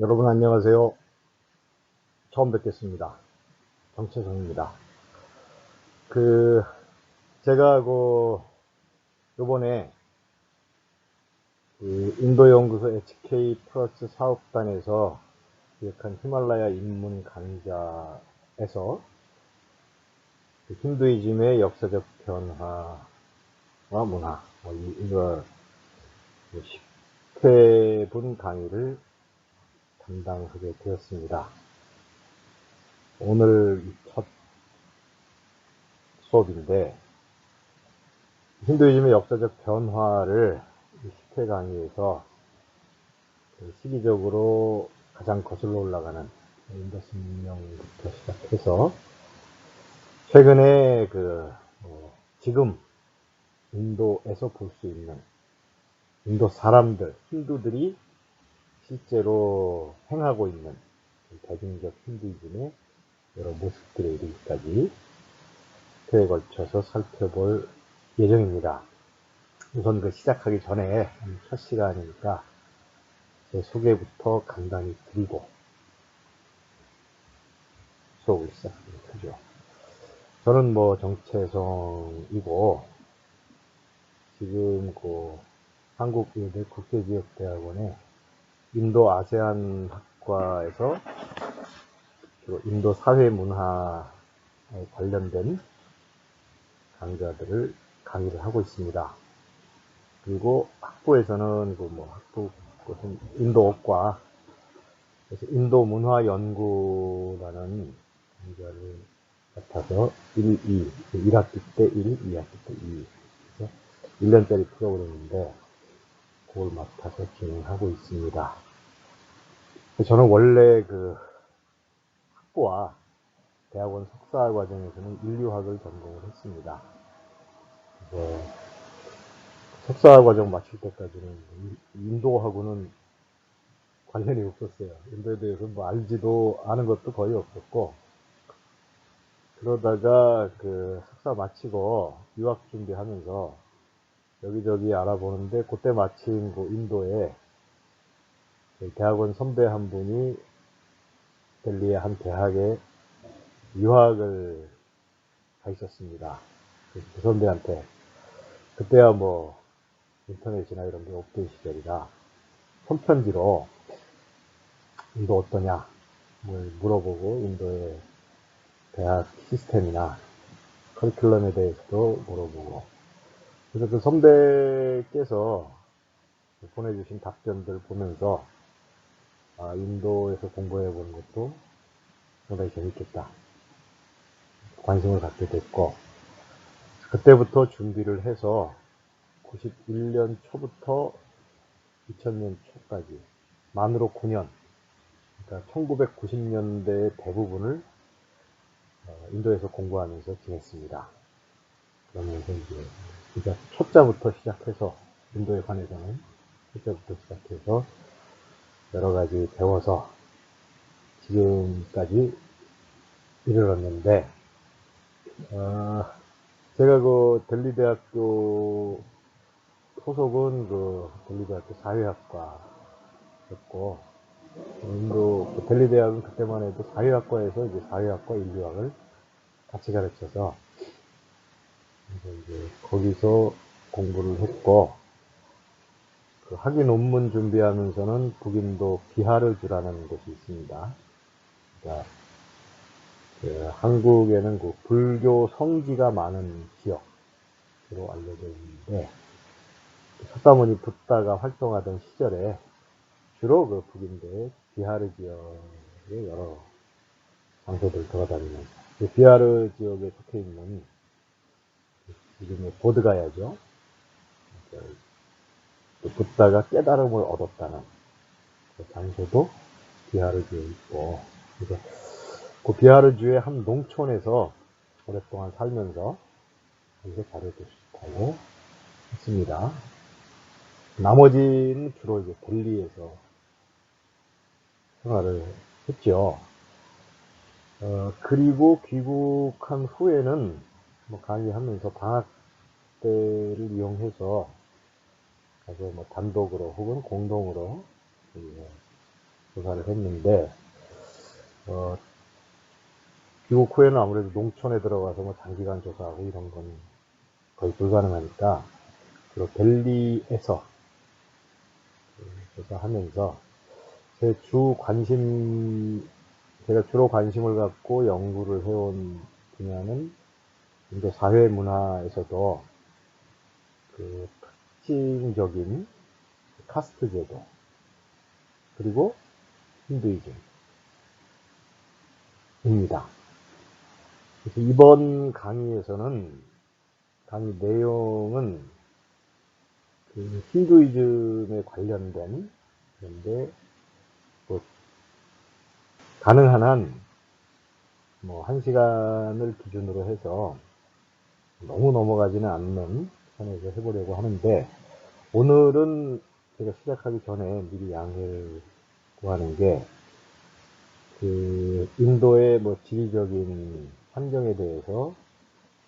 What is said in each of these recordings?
여러분 안녕하세요. 처음 뵙겠습니다. 정채성입니다. 그 제가 요번에 인도 연구소 HK 플러스 사업단에서 기획한 히말라야 입문 강좌에서 힌두이즘의 역사적 변화와 문화 이거 10회분 강의를 담당하게 되었습니다. 오늘 첫 수업인데 힌두이즘의 역사적 변화를 10회 강의에서 시기적으로 가장 거슬러 올라가는 인더스 문명부터 시작해서 최근에 지금 인도에서 볼 수 있는 인도 사람들, 힌두들이 실제로 행하고 있는 대중적 힌두이즘의 여러 모습들에 이르기까지 회에 걸쳐서 살펴볼 예정입니다. 우선 시작하기 전에 첫 시간이니까 제 소개부터 간단히 드리고 수업을 시작하도록 하죠. 저는 정채성이고 지금 한국의대 국제지역대학원의 인도 아세안 학과에서 주로 인도 사회 문화에 관련된 강의를 하고 있습니다. 그리고 학부에서는 학부는 인도어과 그래서 인도문화연구라는 강좌를 맡아서 1학기 때 1, 2학기 때 2, 그래서 1년짜리 프로그램인데 그걸 맡아서 진행하고 있습니다. 저는 원래 학부와 대학원 석사 과정에서는 인류학을 전공을 했습니다. 그래서 석사 과정 마칠 때까지는 인도하고는 관련이 없었어요. 인도에 대해서 알지도 아는 것도 거의 없었고, 그러다가 석사 마치고 유학 준비하면서 여기저기 알아보는데 그때 마침 인도에 대학원 선배 한 분이 델리의 한 대학에 유학을 가 있었습니다. 그 선배한테 그때야 인터넷이나 이런 게 없던 시절이라 손편지로 인도 어떠냐 물어보고 인도의 대학 시스템이나 커리큘럼에 대해서도 물어보고 그래서 그 선배께서 보내주신 답변들 보면서 인도에서 공부해 보는 것도 상당히 재밌겠다 관심을 갖게 됐고 그때부터 준비를 해서 91년 초부터 2000년 초까지 만으로 9년 그러니까 1990년대의 대부분을 인도에서 공부하면서 지냈습니다. 그러면서 이제 초짜부터 시작해서 인도에 관해서는 초짜부터 시작해서 여러 가지 배워서 지금까지 이르렀는데 제가 델리대학교 소속은 델리대학교 사회학과였고 인도 델리대학은 그때만 해도 사회학과에서 이제 사회학과 인류학을 같이 가르쳐서 이제 거기서 공부를 했고 학위 논문 준비하면서는 북인도 비하르주라는 곳이 있습니다. 그러니까 한국에는 불교 성지가 많은 지역으로 알려져 있는데 석가모니 붓다가 활동하던 시절에 주로 북인도의 비하르 지역의 여러 장소들 돌아다니면서 비하르 지역에 속해 있는 지금의 보드가야죠. 붓다가 깨달음을 얻었다는 그 장소도 비하르주에 있고 그래서 그 비하르주의 한 농촌에서 오랫동안 살면서 거기서 자료도 수집하고 했습니다. 나머지는 주로 이제 델리에서 생활을 했죠. 그리고 귀국한 후에는 강의하면서 방학 때를 이용해서 가서 단독으로 혹은 공동으로 조사를 했는데, 귀국 후에는 아무래도 농촌에 들어가서 뭐 장기간 조사하고 이런 건 거의 불가능하니까, 주로 델리에서 조사하면서 제가 주로 관심을 갖고 연구를 해온 분야는 인도 사회 문화에서도 그 특징적인 카스트 제도, 그리고 힌두이즘입니다. 그래서 이번 강의 내용은 그 힌두이즘에 관련된, 그런데 뭐 가능한 한 뭐 1시간을 기준으로 해서 너무 넘어가지는 않는 선에서 해보려고 하는데, 오늘은 제가 시작하기 전에 미리 양해를 구하는 게, 그 인도의 뭐 지리적인 환경에 대해서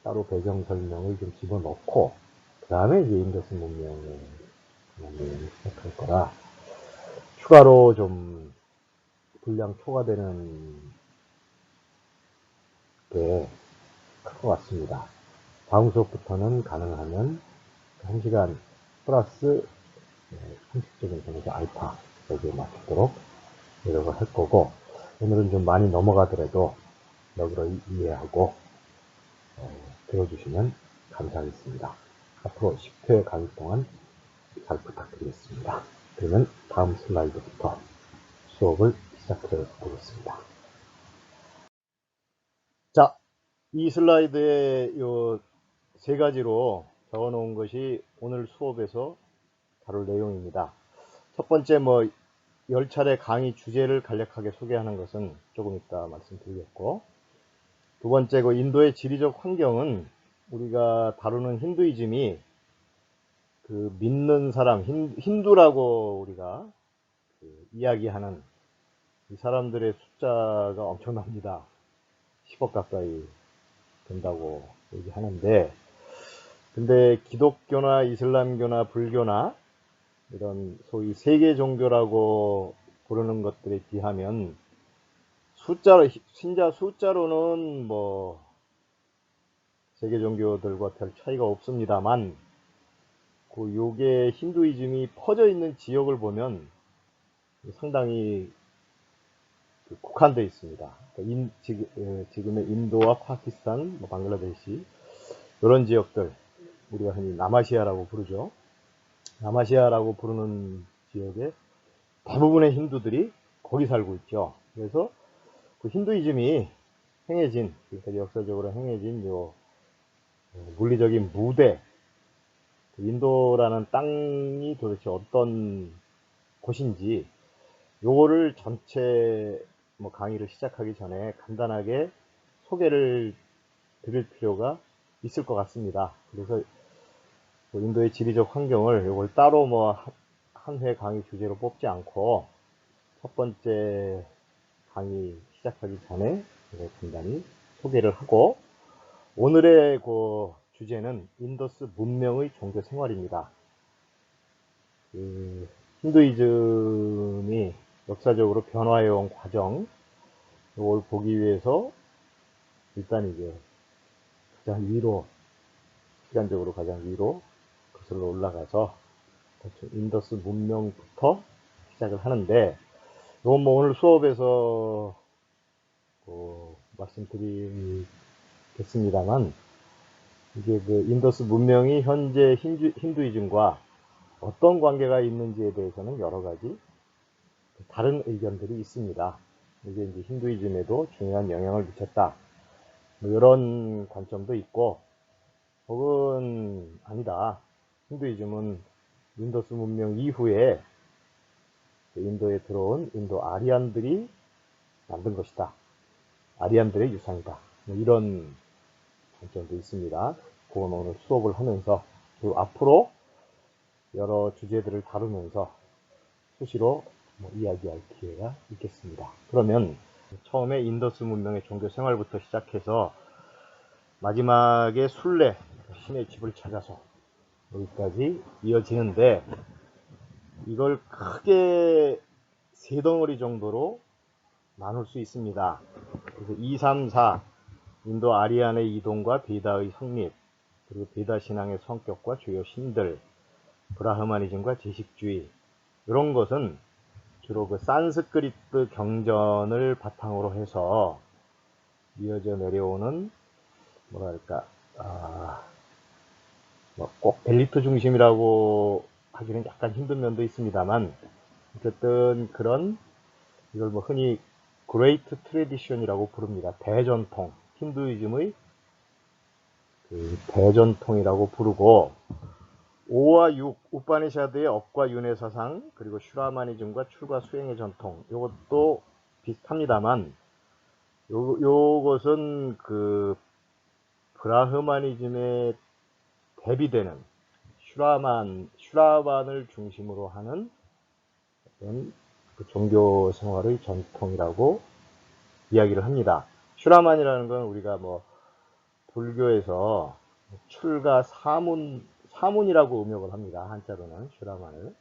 따로 배경 설명을 좀 집어넣고, 그 다음에 이제 인더스 문명을 시작할 거라, 추가로 좀 분량 초과되는 게 클 것 같습니다. 다음 수업부터는 가능하면 1시간 플러스 상식적인 정도 알파 여기에 맞추도록 노력을 할 거고, 오늘은 좀 많이 넘어가더라도 너그러 이해하고 들어주시면 감사하겠습니다. 앞으로 10회 강의 동안 잘 부탁드리겠습니다. 그러면 다음 슬라이드부터 수업을 시작해 보겠습니다. 자, 이 슬라이드에 요 세 가지로 적어 놓은 것이 오늘 수업에서 다룰 내용입니다. 첫 번째, 뭐 10차례 강의 주제를 간략하게 소개하는 것은 조금 이따 말씀드리겠고, 두 번째, 그 인도의 지리적 환경은 우리가 다루는 힌두이즘이 그 믿는 사람, 힌두라고 우리가 그 이야기하는 이 사람들의 숫자가 엄청납니다. 10억 가까이 된다고 얘기하는데, 근데 기독교나 이슬람교나 불교나 이런 소위 세계 종교라고 부르는 것들에 비하면 신자 숫자로는 뭐 세계 종교들과 별 차이가 없습니다만, 그 요게 힌두이즘이 퍼져 있는 지역을 보면 상당히 국한되어 있습니다. 지금의 인도와 파키스탄, 뭐 방글라데시 이런 지역들, 우리가 흔히 남아시아라고 부르죠. 남아시아라고 부르는 지역의 대부분의 힌두들이 거기 살고 있죠. 그래서 그 힌두이즘이 행해진, 그러니까 역사적으로 행해진 요 물리적인 무대, 인도라는 땅이 도대체 어떤 곳인지, 요거를 전체 뭐 강의를 시작하기 전에 간단하게 소개를 드릴 필요가 있을 것 같습니다. 그래서 인도의 지리적 환경을 요걸 따로 뭐 한 회 강의 주제로 뽑지 않고, 첫 번째 강의 시작하기 전에 간단히 소개를 하고, 오늘의 그 주제는 인더스 문명의 종교 생활입니다. 그 힌두이즘이 역사적으로 변화해온 과정, 이걸 보기 위해서 일단 이제 가장 위로, 시간적으로 가장 위로 거슬러 올라가서 인더스 문명부터 시작을 하는데, 이건 뭐 오늘 수업에서 말씀드리겠습니다만, 이게 그 인더스 문명이 현재 힌두이즘과 어떤 관계가 있는지에 대해서는 여러 가지 다른 의견들이 있습니다. 이게 이제 힌두이즘에도 중요한 영향을 미쳤다, 뭐 이런 관점도 있고, 혹은 아니다, 힌두이즘은 인더스 문명 이후에 인도에 들어온 인도 아리안들이 만든 것이다, 아리안들의 유산이다, 뭐 이런 관점도 있습니다. 그건 오늘 수업을 하면서, 그리고 앞으로 여러 주제들을 다루면서 수시로 이야기할 기회가 있겠습니다. 그러면 처음에 인더스 문명의 종교 생활부터 시작해서 마지막에 순례, 신의 집을 찾아서 여기까지 이어지는데, 이걸 크게 세 덩어리 정도로 나눌 수 있습니다. 그래서 2, 3, 4 인도 아리안의 이동과 베다의 성립, 그리고 베다 신앙의 성격과 주요 신들, 브라흐마니즘과 제식주의, 이런 것은 주로 그 산스크리트 경전을 바탕으로 해서 이어져 내려오는 뭐랄까 꼭 엘리트 중심이라고 하기는 약간 힘든 면도 있습니다만, 어쨌든 그런 이걸 뭐 흔히 그레이트 트래디션이라고 부릅니다. 대전통, 힌두이즘의 그 대전통이라고 부르고, 5와 6, 우파니샤드의 업과 윤회 사상, 그리고 슈라마니즘과 출가 수행의 전통, 이것도 비슷합니다만, 요것은 그 브라흐마니즘에 대비되는 슈라반을 중심으로 하는 그런 그 종교 생활의 전통이라고 이야기를 합니다. 슈라만이라는 건 우리가 뭐 불교에서 출가 사문이라고 음역을 합니다. 한자로는 슈라만을.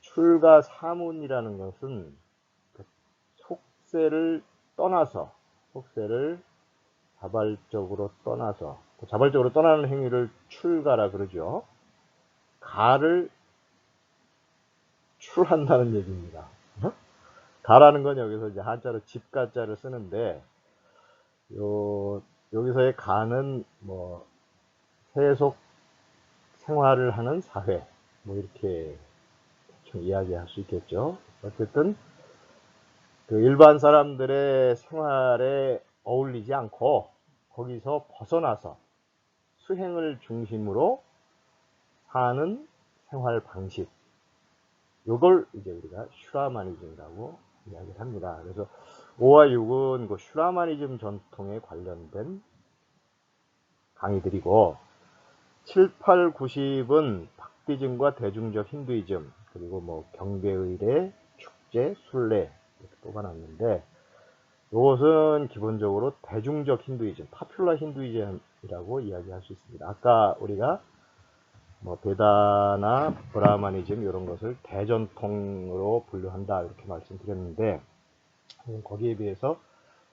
출가 사문이라는 것은 그 속세를 자발적으로 떠나서, 자발적으로 떠나는 행위를 출가라 그러죠. 가를 출한다는 얘기입니다. 가라는 건 여기서 이제 한자로 집가자를 쓰는데, 여기서의 가는 뭐 세속 생활을 하는 사회, 뭐 이렇게 좀 이야기할 수 있겠죠. 어쨌든 그 일반 사람들의 생활에 어울리지 않고 거기서 벗어나서 수행을 중심으로 사는 생활 방식, 이걸 이제 우리가 슈라마니즘이라고 이야기를 합니다. 그래서 5와 6은 그 슈라마니즘 전통에 관련된 강의들이고, 7, 8, 90은 박디즘과 대중적 힌두이즘, 그리고 뭐 경배의례, 축제, 순례 이렇게 뽑아놨는데, 이것은 기본적으로 대중적 힌두이즘, 파퓰러 힌두이즘이라고 이야기할 수 있습니다. 아까 우리가 뭐 베다나 브라마니즘 이런 것을 대전통으로 분류한다 이렇게 말씀드렸는데, 거기에 비해서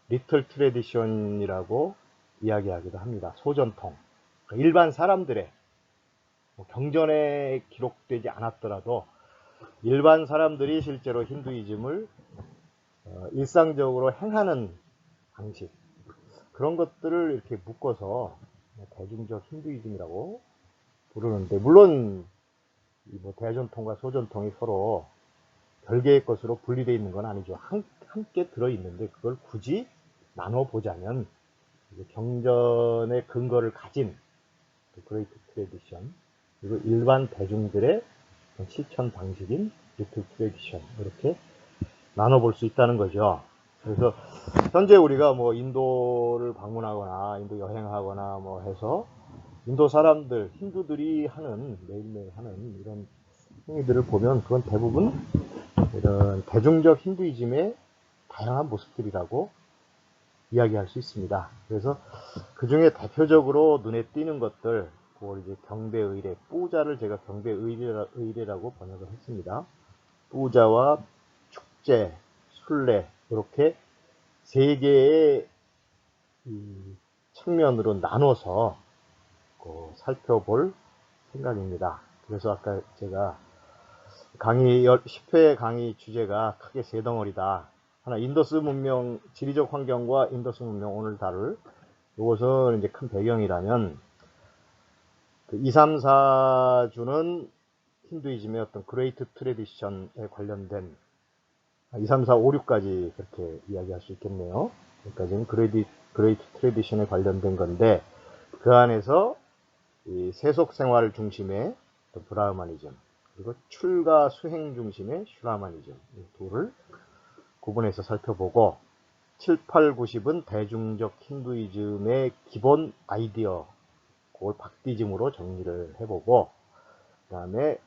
리틀 트래디션이라고 이야기하기도 합니다. 소전통. 그러니까 일반 사람들의 경전에 기록되지 않았더라도 일반 사람들이 실제로 힌두이즘을 일상적으로 행하는 방식, 그런 것들을 이렇게 묶어서 대중적 힌두이즘이라고 부르는데, 물론 뭐 대전통과 소전통이 서로 별개의 것으로 분리되어 있는 건 아니죠. 함께 들어있는데, 그걸 굳이 나눠보자면 경전의 근거를 가진 그레이트 트래디션, 그리고 일반 대중들의 실천 방식인 리틀 트래디션, 이렇게 나눠볼 수 있다는 거죠. 그래서 현재 우리가 뭐 인도를 방문하거나 인도 여행하거나 뭐 해서 인도 사람들, 힌두들이 하는, 매일매일 하는 이런 행위들을 보면, 그건 대부분 이런 대중적 힌두이즘의 다양한 모습들이라고 이야기할 수 있습니다. 그래서 그 중에 대표적으로 눈에 띄는 것들, 그걸 이제 경배의례, 뿌자를 제가 경배의례라고 번역을 했습니다. 뿌자와 축제, 순례, 이렇게 세 개의 측면으로 나눠서 살펴볼 생각입니다. 그래서 아까 제가 10회 강의 주제가 크게 세 덩어리다. 하나, 인더스 문명, 지리적 환경과 인더스 문명, 오늘 다룰 이것은 이제 큰 배경이라면, 그 2, 3, 4주는 힌두이즘의 어떤 그레이트 트래디션에 관련된 2, 3, 4, 5, 6까지 그렇게 이야기할 수 있겠네요. 여기까지는 그레이트 트래디션에 관련된 건데, 그 안에서 이 세속 생활 중심의 브라흐마니즘, 그리고 출가 수행 중심의 슈라마니즘, 이 둘을 구분해서 살펴보고, 7, 8, 90은 대중적 힌두이즘의 기본 아이디어, 그걸 박디즘으로 정리를 해보고, 그 다음에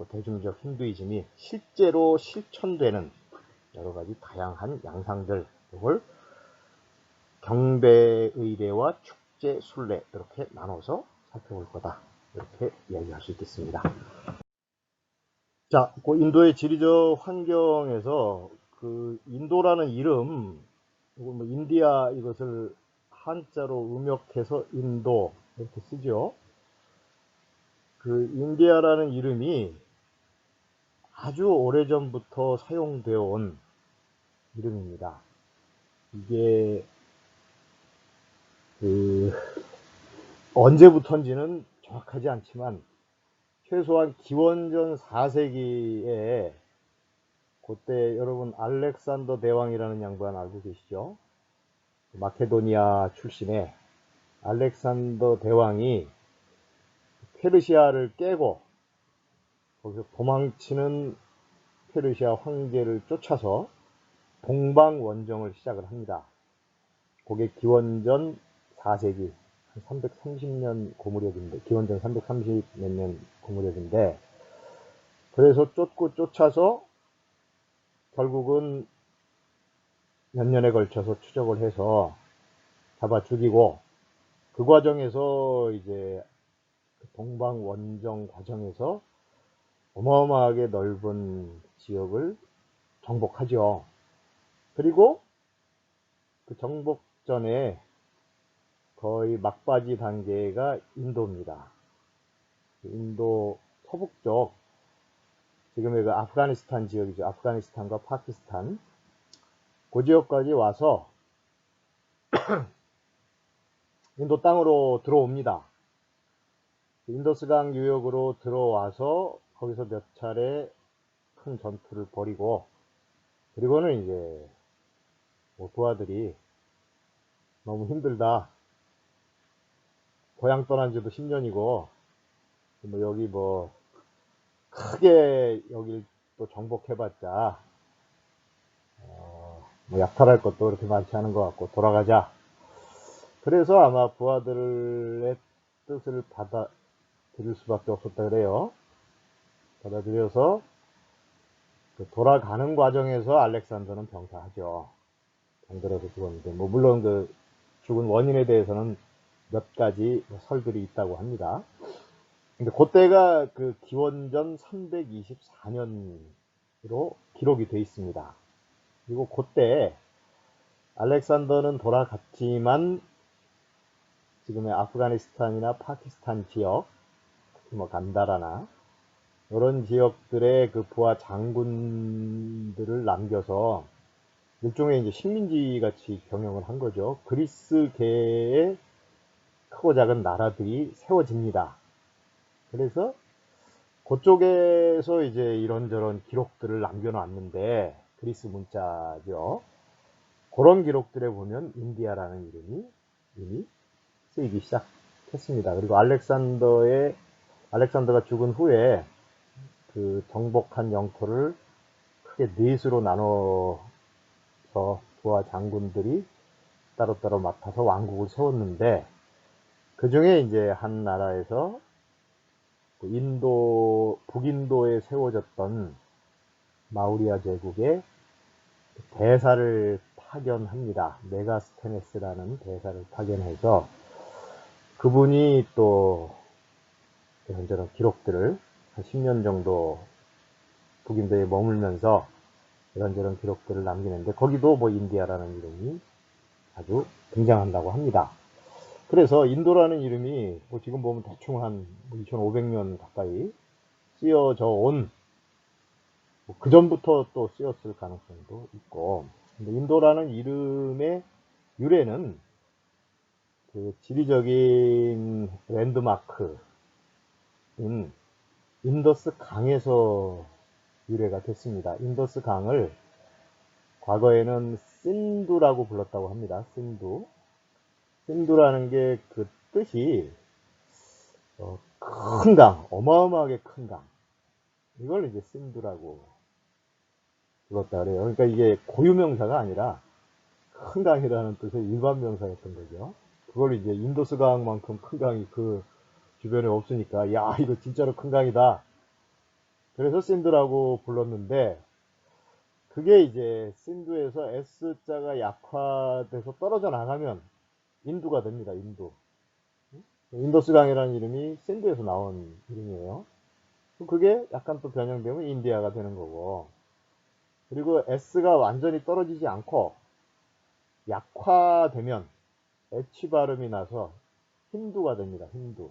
대중적 힌두이즘이 실제로 실천되는 여러 가지 다양한 양상들, 이걸 경배의례와 축제, 순례 이렇게 나눠서 살펴볼 거다, 이렇게 이야기할 수 있겠습니다. 자, 그 인도의 지리적 환경에서 그 인도라는 이름, 뭐 인디아 이것을 한자로 음역해서 인도 이렇게 쓰죠. 그 인디아라는 이름이 아주 오래전부터 사용되어 온 이름입니다. 이게 그 언제부터인지는 정확하지 않지만 최소한 기원전 4세기에 그때 여러분 알렉산더 대왕이라는 양반 알고 계시죠? 마케도니아 출신의 알렉산더 대왕이 페르시아를 깨고 거기서 도망치는 페르시아 황제를 쫓아서 동방원정을 시작을 합니다. 그게 기원전 4세기 한 330년 고무렵인데, 기원전 330 몇 년 고무렵인데, 그래서 쫓고 쫓아서 결국은 몇 년에 걸쳐서 추적을 해서 잡아 죽이고, 그 과정에서 이제 동방원정 과정에서 어마어마하게 넓은 지역을 정복하죠. 그리고 그 정복 전에 거의 막바지 단계가 인도입니다. 인도 서북쪽, 지금의 그 아프가니스탄 지역이죠. 아프가니스탄과 파키스탄. 그 지역까지 와서 인도 땅으로 들어옵니다. 인더스강 유역으로 들어와서 거기서 몇 차례 큰 전투를 벌이고, 그리고는 이제 뭐 부하들이 너무 힘들다. 고향 떠난 지도 10년이고, 뭐 여기 뭐 크게 여길 또 정복해봤자 뭐 약탈할 것도 그렇게 많지 않은 것 같고 돌아가자. 그래서 아마 부하들의 뜻을 받아들일 수밖에 없었다 그래요. 받아들여서 그 돌아가는 과정에서 알렉산더는 병사하죠. 병들어서 죽었는데, 뭐 물론 그 죽은 원인에 대해서는 몇 가지 설들이 있다고 합니다. 근데 그때가 그 기원전 324년으로 기록이 돼 있습니다. 그리고 그때 알렉산더는 돌아갔지만 지금의 아프가니스탄이나 파키스탄 지역, 뭐 간다라나 이런 지역들의 그 부하 장군들을 남겨서 일종의 이제 식민지 같이 경영을 한 거죠. 그리스계의 크고 작은 나라들이 세워집니다. 그래서 그쪽에서 이제 이런저런 기록들을 남겨놨는데, 그리스 문자죠. 그런 기록들에 보면 인디아라는 이름이 이미 쓰이기 시작했습니다. 그리고 알렉산더가 죽은 후에 그 정복한 영토를 크게 넷으로 나눠서 부하 장군들이 따로따로 맡아서 왕국을 세웠는데, 그 중에 이제 한 나라에서 북인도에 세워졌던 마우리아 제국의 대사를 파견합니다. 메가스테네스라는 대사를 파견해서 그분이 또 이런저런 기록들을 한 10년 정도 북인도에 머물면서 이런저런 기록들을 남기는데, 거기도 뭐 인디아라는 이름이 아주 등장한다고 합니다. 그래서 인도라는 이름이 뭐 지금 보면 대충 한 2500년 가까이 쓰여져 온, 그 전부터 또 쓰였을 가능성도 있고, 근데 인도라는 이름의 유래는 그 지리적인 랜드마크인 인더스 강에서 유래가 됐습니다. 인더스 강을 과거에는 신두라고 불렀다고 합니다. 신두라는 게 그 뜻이 큰 강, 어마어마하게 큰 강, 이걸 이제 신두라고 불렀다 그래요. 그러니까 이게 고유명사가 아니라 큰 강이라는 뜻의 일반 명사였던 거죠. 그걸 이제 인더스 강만큼 큰 강이 그 주변에 없으니까, 야, 이거 진짜로 큰 강이다. 그래서 신두라고 불렀는데, 그게 이제 신두에서 S자가 약화돼서 떨어져 나가면 인두가 됩니다. 인두. 인더스 강이라는 이름이 신두에서 나온 이름이에요. 그게 약간 또 변형되면 인디아가 되는 거고, 그리고 S가 완전히 떨어지지 않고 약화되면 H 발음이 나서 힌두가 됩니다. 힌두.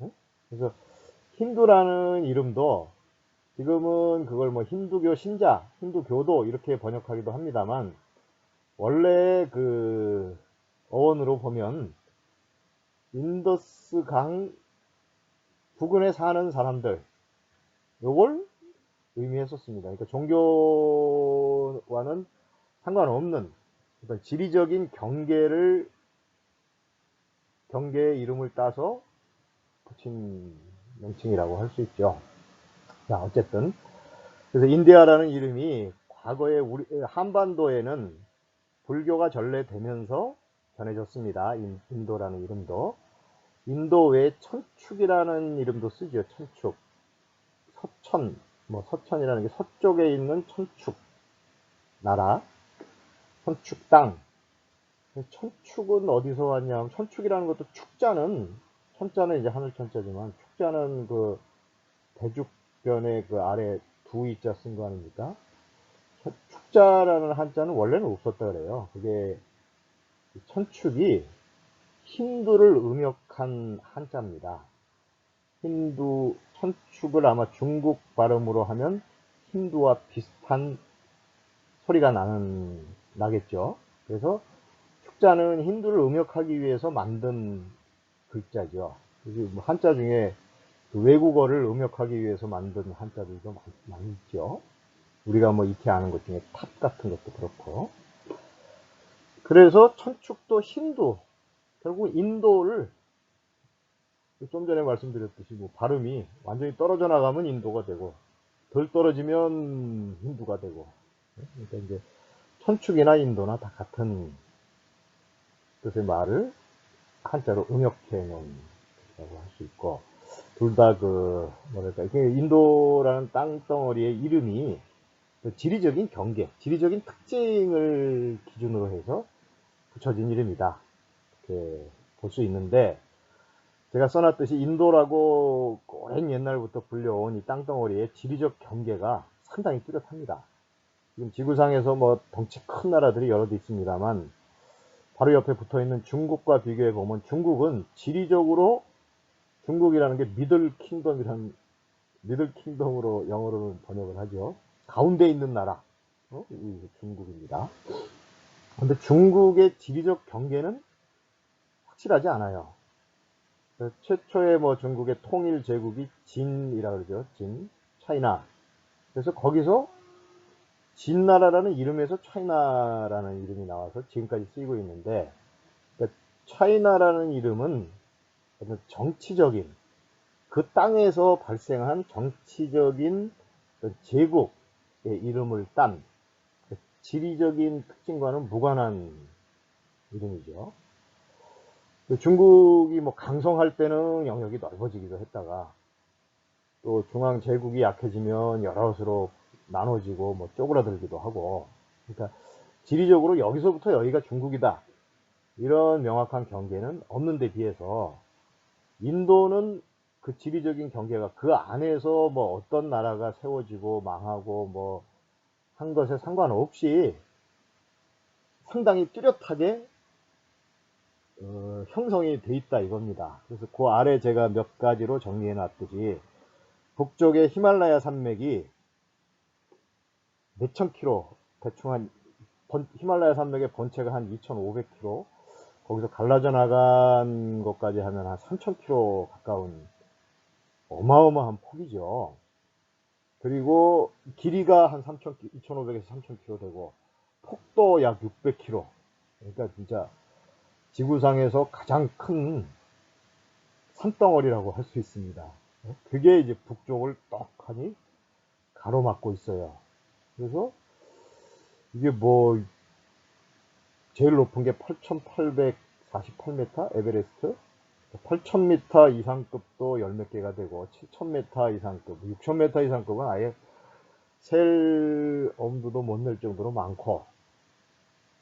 응? 그래서 힌두라는 이름도 지금은 그걸 뭐 힌두교 신자, 힌두교도 이렇게 번역하기도 합니다만, 원래 그 어원으로 보면 인더스 강 부근에 사는 사람들, 요걸 의미했었습니다. 그러니까 종교와는 상관없는 어떤 지리적인 경계의 이름을 따서 붙인 명칭이라고 할 수 있죠. 자, 어쨌든 그래서 인디아라는 이름이 과거에 우리 한반도에는 불교가 전래되면서 전해졌습니다. 인도라는 이름도. 인도 외에 천축이라는 이름도 쓰죠. 천축. 서천, 뭐 서천이라는 게 서쪽에 있는 천축 나라, 천축 땅. 천축은 어디서 왔냐? 천축이라는 것도 천자는 이제 하늘 천자지만 축자는 그 대죽변의 그 아래 두 이자 쓴 거 아닙니까? 축자라는 한자는 원래는 없었다 그래요. 그게 천축이 힌두를 음역한 한자입니다. 힌두 천축을 아마 중국 발음으로 하면 힌두와 비슷한 소리가 나겠죠. 그래서 축자는 힌두를 음역하기 위해서 만든 글자죠. 뭐 한자 중에 그 외국어를 음역하기 위해서 만든 한자들도 많죠. 우리가 뭐 익히 아는 것 중에 탑 같은 것도 그렇고. 그래서 천축도 힌두, 결국 인도를 좀 전에 말씀드렸듯이 뭐 발음이 완전히 떨어져 나가면 인도가 되고 덜 떨어지면 힌두가 되고, 그러니까 이제 천축이나 인도나 다 같은 뜻의 말을 한자로 음역해 놓은 것이라고 할 수 있고, 둘 다 그 뭐랄까 인도라는 땅덩어리의 이름이 그 지리적인 경계, 지리적인 특징을 기준으로 해서 붙여진 이름이다, 이렇게 볼 수 있는데, 제가 써놨듯이 인도라고 오랜 옛날부터 불려온 이 땅덩어리의 지리적 경계가 상당히 뚜렷합니다. 지금 지구상에서 뭐 덩치 큰 나라들이 여러 개 있습니다만, 바로 옆에 붙어 있는 중국과 비교해 보면 중국은 지리적으로, 중국이라는 게 미들 킹덤으로 영어로는 번역을 하죠. 가운데 있는 나라, 이 중국입니다. 근데 중국의 지리적 경계는 확실하지 않아요. 최초의 뭐 중국의 통일 제국이 진이라 그러죠. 진, 차이나. 그래서 거기서 진나라라는 이름에서 차이나라는 이름이 나와서 지금까지 쓰이고 있는데, 그러니까 차이나라는 이름은 어떤 정치적인, 그 땅에서 발생한 정치적인 제국의 이름을 딴 지리적인 특징과는 무관한 이름이죠. 중국이 뭐 강성할 때는 영역이 넓어지기도 했다가, 또 중앙 제국이 약해지면 여럿으로 나눠지고 뭐 쪼그라들기도 하고, 그러니까 지리적으로 여기서부터 여기가 중국이다, 이런 명확한 경계는 없는데 비해서 인도는 그 지리적인 경계가 그 안에서 뭐 어떤 나라가 세워지고 망하고 뭐 한 것에 상관없이 상당히 뚜렷하게 형성이 돼 있다 이겁니다. 그래서 그 아래 제가 몇 가지로 정리해 놨듯이, 북쪽의 히말라야 산맥이 몇천 킬로, 대충 히말라야 산맥의 본체가 한 2,500km, 거기서 갈라져 나간 것까지 하면 한 3,000km 가까운 어마어마한 폭이죠. 그리고 길이가 한 2,500에서 3,000km 되고, 폭도 약 600km. 그러니까 진짜 지구상에서 가장 큰 산덩어리라고 할 수 있습니다. 그게 이제 북쪽을 떡하니 가로막고 있어요. 그래서 이게 뭐 제일 높은 게 8,848m 에베레스트, 8,000m 이상급도 열 몇 개가 되고, 7,000m 이상급, 6,000m 이상급은 아예 셀 엄두도 못 낼 정도로 많고,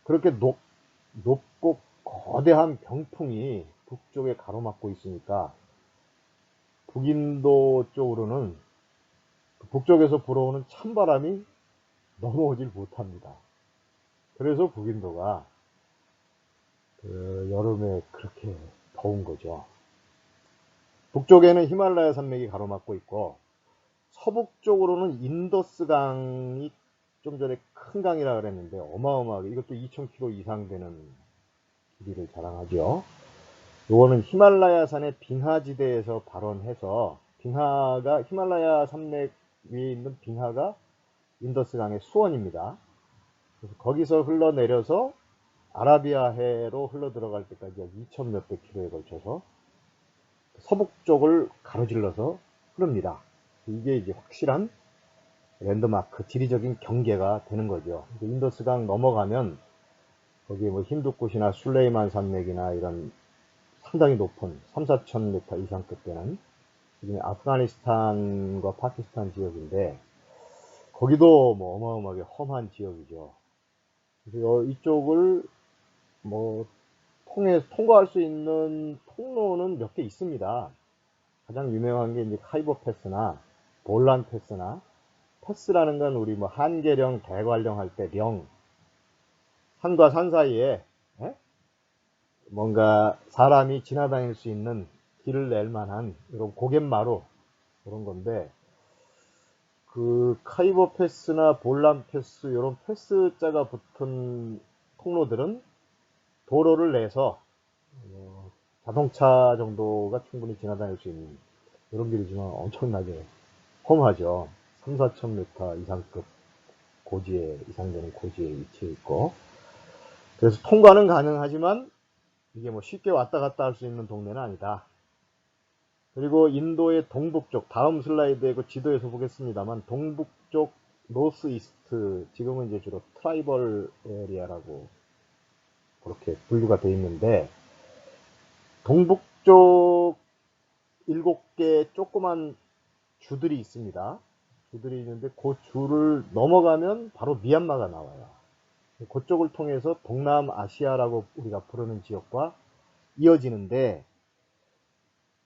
그렇게 높고 거대한 병풍이 북쪽에 가로막고 있으니까 북인도 쪽으로는 북쪽에서 불어오는 찬바람이 넘어오질 못합니다. 그래서 북인도가 여름에 그렇게 더운 거죠. 북쪽에는 히말라야 산맥이 가로막고 있고 서북쪽으로는 인더스강이 좀 전에 큰 강이라 그랬는데 어마어마하게 이것도 2000km 이상 되는 길이를 자랑하죠. 요거는 히말라야 산의 빙하지대에서 발원해서 빙하가 히말라야 산맥 위에 있는 빙하가 인더스강의 수원입니다. 그래서 거기서 흘러내려서 아라비아해로 흘러 들어갈 때까지 약 2000 몇백 킬로에 걸쳐서 서북쪽을 가로질러서 흐릅니다. 이게 이제 확실한 랜드마크, 지리적인 경계가 되는 거죠. 인더스강 넘어가면 거기에 뭐 힌두쿠시나 술레이만 산맥이나 이런 상당히 높은 3, 4천 미터 이상급 되는 지금 아프가니스탄과 파키스탄 지역인데 거기도 뭐 어마어마하게 험한 지역이죠. 그래서 이쪽을 뭐 통과할 수 있는 통로는 몇 개 있습니다. 가장 유명한 게 이제 카이버 패스나 볼란 패스나, 패스라는 건 우리 뭐 한계령, 대관령 할 때 령, 산과 산 사이에 뭔가 사람이 지나다닐 수 있는 길을 낼 만한 이런 고갯마루 그런 건데, 그 카이버 패스나 볼란 패스 이런 패스자가 붙은 통로들은 도로를 내서 자동차 정도가 충분히 지나다닐 수 있는 이런 길이지만 엄청나게 험하죠. 3, 4천 m 이상급 고지에 이상되는 고지에 위치해 있고, 그래서 통과는 가능하지만 이게 뭐 쉽게 왔다 갔다 할 수 있는 동네는 아니다. 그리고 인도의 동북쪽, 다음 슬라이드에 그 지도에서 보겠습니다만 동북쪽 노스 이스트, 지금은 이제 주로 트라이벌 에리아라고 그렇게 분류가 되어 있는데, 동북쪽 7개 조그만 주들이 있습니다. 주들이 있는데 그 주를 넘어가면 바로 미얀마가 나와요. 그쪽을 통해서 동남아시아라고 우리가 부르는 지역과 이어지는데,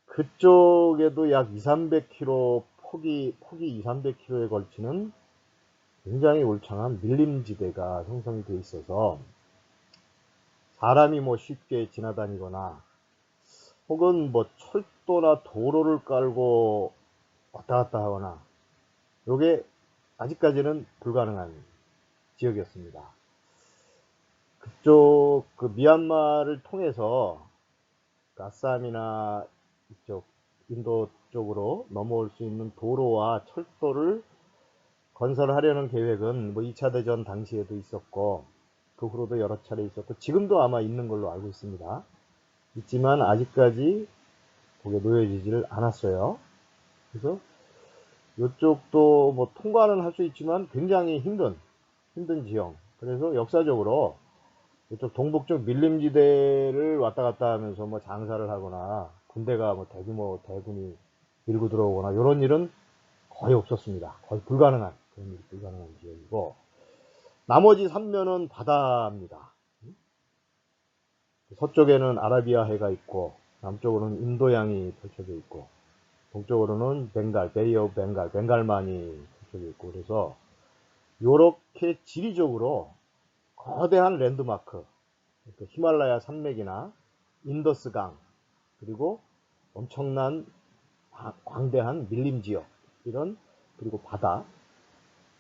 그쪽에도 약 2, 300km 폭이 2, 300km에 걸치는 굉장히 울창한 밀림지대가 형성이 되어 있어서 사람이 뭐 쉽게 지나다니거나 혹은 뭐 철도나 도로를 깔고 왔다 갔다 하거나 요게 아직까지는 불가능한 지역이었습니다. 그쪽 그 미얀마를 통해서 아쌈이나 이쪽 인도 쪽으로 넘어올 수 있는 도로와 철도를 건설하려는 계획은 뭐 2차 대전 당시에도 있었고 그 후로도 여러 차례 있었고 지금도 아마 있는 걸로 알고 있습니다. 있지만 아직까지 그게 놓여지지를 않았어요. 그래서 이쪽도 뭐 통과는 할 수 있지만 굉장히 힘든 지형. 그래서 역사적으로 이쪽 동북쪽 밀림지대를 왔다 갔다 하면서 뭐 장사를 하거나 군대가 뭐 대규모 대군이 밀고 들어오거나 이런 일은 거의 없었습니다. 거의 불가능한 그런 일이 불가능한 지역이고, 나머지 3면은 바다입니다. 서쪽에는 아라비아해가 있고 남쪽으로는 인도양이 펼쳐져 있고 동쪽으로는 벵갈, 베이 오브 벵갈, 벵갈만이 펼쳐져 있고, 그래서 이렇게 지리적으로 거대한 랜드마크, 그 히말라야 산맥이나 인더스강, 그리고 엄청난 광대한 밀림지역, 이런, 그리고 바다,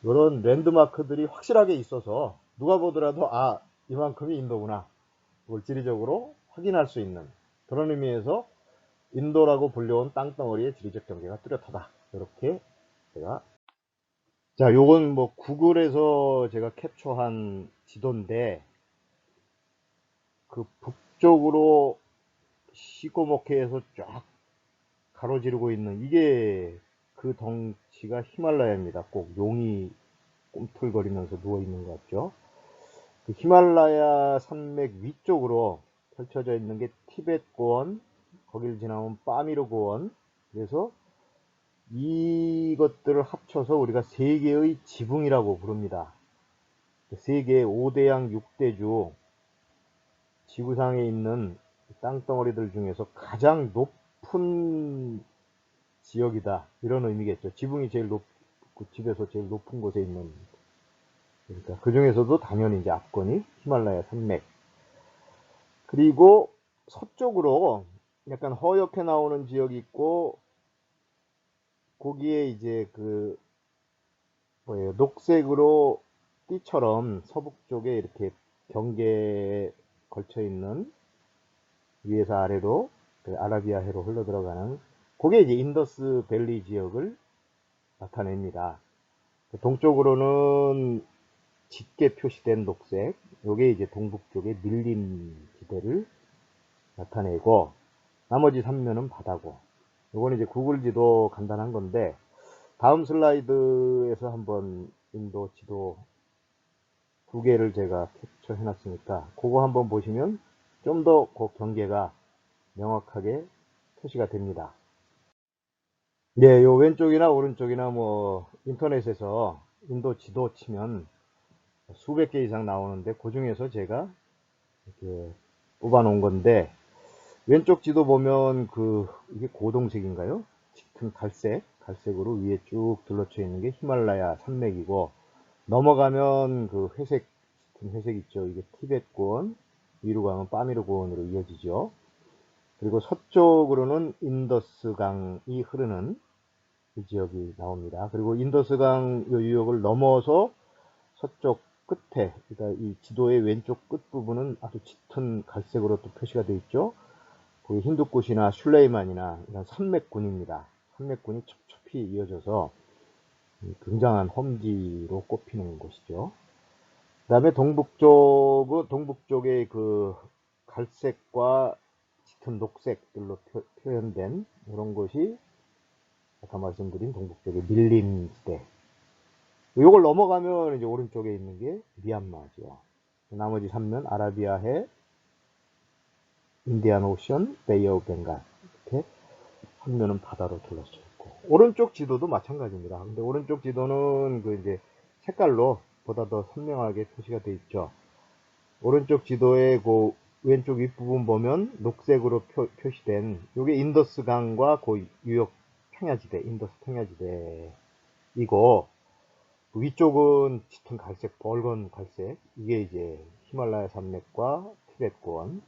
이런 랜드마크들이 확실하게 있어서 누가 보더라도 아, 이만큼이 인도구나, 그걸 지리적으로 확인할 수 있는 그런 의미에서 인도라고 불려온 땅덩어리의 지리적 경계가 뚜렷하다. 이렇게 제가, 자, 요건 뭐 구글에서 제가 캡처한 지도인데, 그 북쪽으로 시코모케에서 쫙 가로지르고 있는 이게 그 덩치가 히말라야입니다. 꼭 용이 꿈틀거리면서 누워있는 것 같죠. 그 히말라야 산맥 위쪽으로 펼쳐져 있는 게 티베트 고원, 거기를 지나면 파미르 고원. 그래서 이것들을 합쳐서 우리가 세계의 지붕이라고 부릅니다. 세계의 5대양 6대주, 지구상에 있는 땅덩어리들 중에서 가장 높은 지역이다, 이런 의미겠죠. 지붕이 제일 그 집에서 제일 높은 곳에 있는, 그러니까 그 중에서도 당연히 이제 압권이 히말라야 산맥. 그리고 서쪽으로 약간 허옇게 나오는 지역이 있고, 거기에 이제 그 뭐예요, 녹색으로 띠처럼 서북 쪽에 이렇게 경계에 걸쳐 있는, 위에서 아래로 그 아라비아해로 흘러 들어가는, 그게 이제 인더스 밸리 지역을 나타냅니다. 동쪽으로는 짙게 표시된 녹색, 요게 이제 동북 쪽의 밀림 지대를 나타내고, 나머지 3면은 바다고. 요거는 이제 구글 지도 간단한 건데, 다음 슬라이드에서 한번 인도 지도 2개를 제가 캡처해 놨으니까 그거 한번 보시면 좀 더 그 경계가 명확하게 표시가 됩니다. 네, 요 왼쪽이나 오른쪽이나 뭐 인터넷에서 인도 지도 치면 수백 개 이상 나오는데, 그 중에서 제가 이렇게 뽑아 놓은 건데, 왼쪽 지도 보면 이게 고동색인가요? 짙은 갈색으로 위에 쭉 둘러쳐 있는 게 히말라야 산맥이고, 넘어가면 그 회색, 짙은 회색 있죠. 이게 티벳권, 위로 가면 파미르고원으로 이어지죠. 그리고 서쪽으로는 인더스강이 흐르는 이 지역이 나옵니다. 그리고 인더스강 유역을 넘어서 서쪽 끝에, 그러니까 이 지도의 왼쪽 끝 부분은 아주 짙은 갈색으로 또 표시가 되어 있죠. 거기 힌두쿠시나 슐레이만이나 이런 산맥군입니다. 산맥군이 첩첩히 이어져서 굉장한 험지로 꼽히는 곳이죠. 그 다음에 동북쪽의 그 갈색과 짙은 녹색들로 표현된 이런 것이 아까 말씀드린 동북쪽의 밀림지대. 이걸 넘어가면 이제 오른쪽에 있는 게 미얀마죠. 나머지 3면 아라비아해, 인디안 오션, 베이 오브 벵갈, 이렇게 한 면은 바다로 둘러싸여 있고, 오른쪽 지도도 마찬가지입니다. 근데 오른쪽 지도는 그 이제 색깔로 보다 더 선명하게 표시가 되어 있죠. 오른쪽 지도의 그 왼쪽 윗부분 보면 녹색으로 표시된 요게 인더스강과 그 유역 평야지대, 인더스 평야지대이고, 그 위쪽은 짙은 갈색, 벌건 갈색, 이게 이제 히말라야 산맥과 티벳권,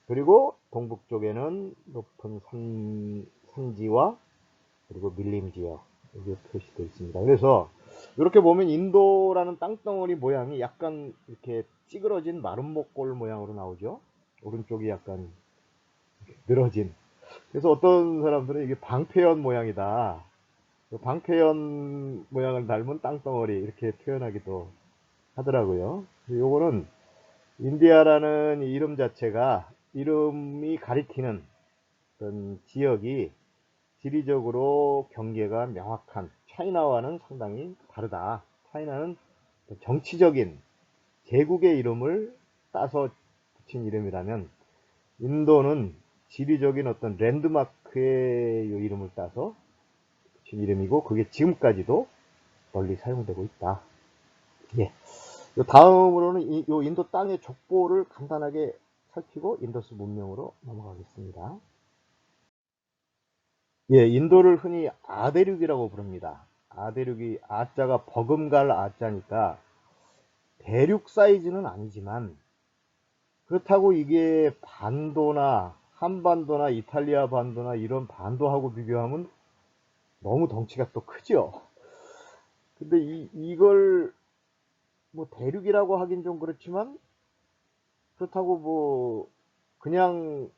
그리고 동북 쪽에는 높은 산지와 그리고 밀림 지역, 이게 표시되어 있습니다. 그래서 이렇게 보면 인도라는 땅덩어리 모양이 약간 이렇게 찌그러진 마름모꼴 모양으로 나오죠. 오른쪽이 약간 늘어진. 그래서 어떤 사람들은 이게 방패연 모양이다, 방패연 모양을 닮은 땅덩어리, 이렇게 표현하기도 하더라고요. 요거는 인디아라는 이름 자체가, 이름이 가리키는 어떤 지역이 지리적으로 경계가 명확한, 차이나와는 상당히 다르다. 차이나는 정치적인 제국의 이름을 따서 붙인 이름이라면, 인도는 지리적인 어떤 랜드마크의 이름을 따서 붙인 이름이고, 그게 지금까지도 널리 사용되고 있다. 예. 다음으로는 요 인도 땅의 족보를 간단하게 살피고 인더스 문명으로 넘어가겠습니다. 예, 인도를 흔히 아대륙이라고 부릅니다. 아대륙이 아자가 버금갈 아자니까 대륙 사이즈는 아니지만, 그렇다고 이게 반도나 한반도나 이탈리아 반도나 이런 반도하고 비교하면 너무 덩치가 또 크죠. 근데 이걸 뭐 대륙이라고 하긴 좀 그렇지만, 그렇다고 뭐 그냥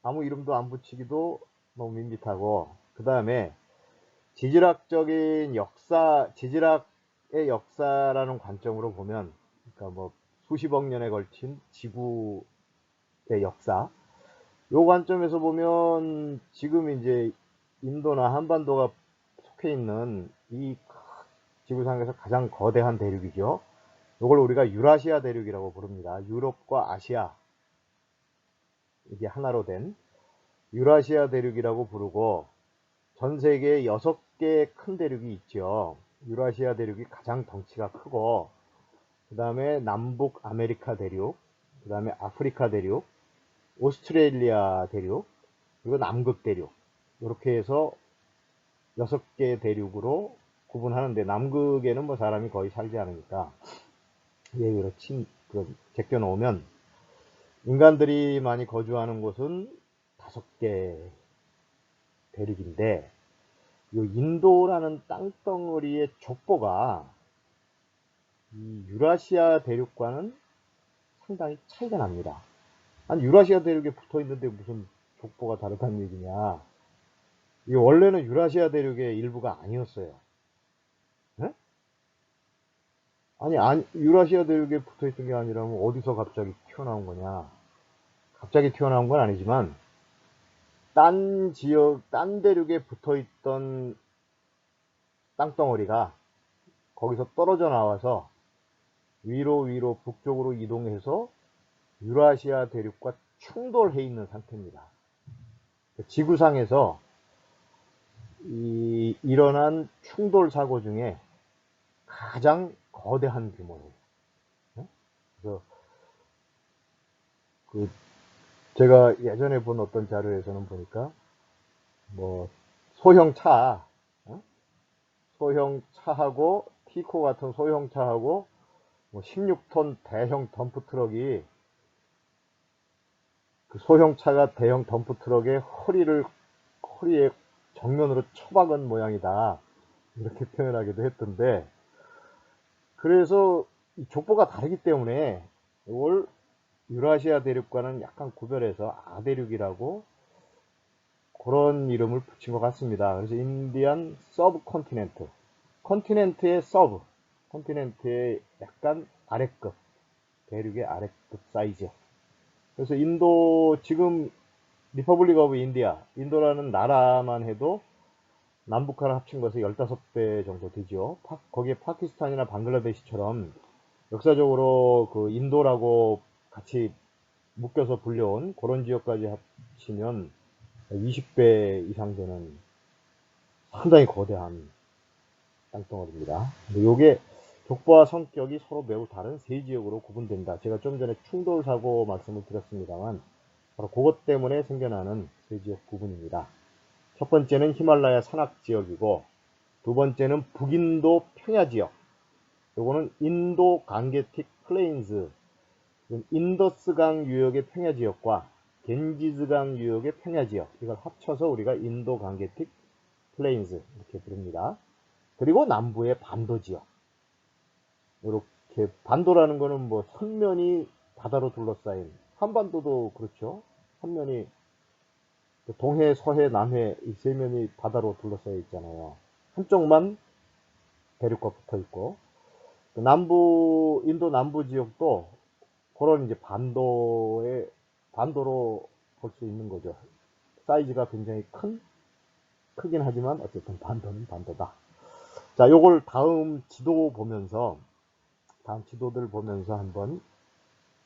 아무 이름도 안 붙이기도 너무 밋밋하고, 그 다음에 지질학적인 역사, 지질학의 역사라는 관점으로 보면, 그러니까 뭐 수십억 년에 걸친 지구의 역사, 요 관점에서 보면 지금 이제 인도나 한반도가 속해 있는 이 지구상에서 가장 거대한 대륙이죠. 이걸 우리가 유라시아 대륙이라고 부릅니다. 유럽과 아시아, 이게 하나로 된 유라시아 대륙이라고 부르고, 전 세계에 6개의 큰 대륙이 있죠. 유라시아 대륙이 가장 덩치가 크고, 그 다음에 남북 아메리카 대륙, 그 다음에 아프리카 대륙, 오스트레일리아 대륙, 그리고 남극 대륙, 이렇게 해서 6개 대륙으로 구분하는데, 남극에는 뭐 사람이 거의 살지 않으니까 예외로 제껴 놓으면, 인간들이 많이 거주하는 곳은 5개 대륙인데, 이 인도라는 땅덩어리의 족보가 이 유라시아 대륙과는 상당히 차이가 납니다. 아니, 유라시아 대륙에 붙어 있는데 무슨 족보가 다르다는 얘기냐. 이 원래는 유라시아 대륙의 일부가 아니었어요. 네? 아니, 유라시아 대륙에 붙어 있던 게 아니라면 어디서 갑자기 튀어나온 거냐. 갑자기 튀어나온 건 아니지만, 딴 지역, 딴 대륙에 붙어 있던 땅덩어리가 거기서 떨어져 나와서 위로 북쪽으로 이동해서 유라시아 대륙과 충돌해 있는 상태입니다. 지구상에서 일어난 충돌 사고 중에 가장 거대한 규모예요. 그래서 제가 예전에 본 어떤 자료에서는 보니까 뭐 소형 차, 소형 차하고 티코 같은 소형 차하고 뭐 16톤 대형 덤프 트럭이 그 소형 차가 대형 덤프 트럭의 허리에 정면으로 쳐박은 모양이다. 이렇게 표현하기도 했던데, 그래서 이 족보가 다르기 때문에 이걸 유라시아 대륙과는 약간 구별해서 아대륙이라고 그런 이름을 붙인 것 같습니다. 그래서 인디안 서브 컨티넨트, 컨티넨트의 서브, 컨티넨트의 약간 아래급, 대륙의 아래급 사이즈. 그래서 인도, 지금 리퍼블릭 오브 인도라는 나라만 해도 남북한을 합친 것에 15배 정도 되죠. 거기에 파키스탄이나 방글라데시처럼 역사적으로 그 인도라고 같이 묶여서 불려온 그런 지역까지 합치면 20배 이상 되는 상당히 거대한 땅덩어리입니다. 근데 요게 족보와 성격이 서로 매우 다른 세 지역으로 구분된다. 제가 좀 전에 충돌 사고 말씀을 드렸습니다만, 바로 그것 때문에 생겨나는 세 지역 구분입니다. 첫 번째는 히말라야 산악 지역이고, 두 번째는 북인도 평야 지역. 요거는 인도 강게틱 플레인즈, 인더스강 유역의 평야 지역과 겐지스강 유역의 평야 지역, 이걸 합쳐서 우리가 인도 강게틱 플레인즈 이렇게 부릅니다. 그리고 남부의 반도 지역. 이렇게 반도라는 거는 뭐 선면이 바다로 둘러싸인, 한반도도 그렇죠. 선면이 동해, 서해, 남해 이 세 면이 바다로 둘러싸여 있잖아요. 한쪽만 대륙과 붙어 있고, 인도 남부 지역도 그런 이제 반도로 볼 수 있는 거죠. 사이즈가 굉장히 크긴 하지만 어쨌든 반도는 반도다. 자, 요걸 다음 지도들 보면서 한번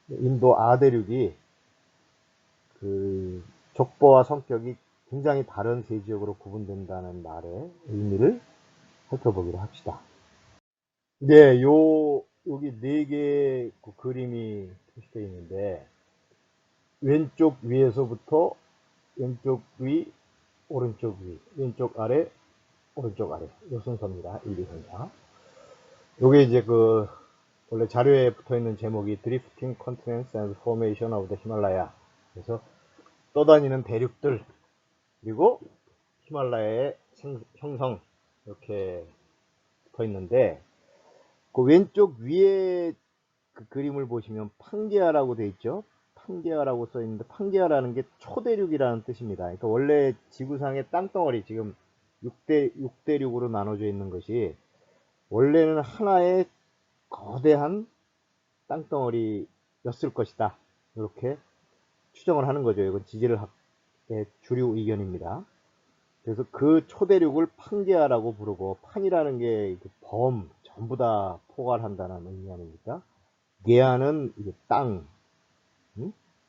인도 아대륙이 그 족보와 성격이 굉장히 다른 세 지역으로 구분된다는 말의 의미를 살펴보기로 합시다. 네, 여기 4개의 그림이 표시되어 있는데, 왼쪽 위에서부터 왼쪽 위, 오른쪽 위, 왼쪽 아래, 오른쪽 아래, 요 순서입니다. 1, 2, 3, 4. 요게 이제 원래 자료에 붙어 있는 제목이 Drifting Continents and Formation of the Himalaya. 그래서 떠다니는 대륙들, 그리고 히말라야의 형성, 이렇게 붙어 있는데, 그 왼쪽 위에 그 그림을 보시면 판게아라고 되어 있죠. 판게아라고 써 있는데, 판게아라는 게 초대륙이라는 뜻입니다. 그러니까 원래 지구상의 땅덩어리, 지금 6대륙으로 나눠져 있는 것이 원래는 하나의 거대한 땅덩어리였을 것이다. 이렇게 추정을 하는 거죠. 이건 지질학의 주류 의견입니다. 그래서 그 초대륙을 판게아라고 부르고, 판이라는 게 전부 다 포괄한다는 의미 아닙니까? 게아는 이게 땅,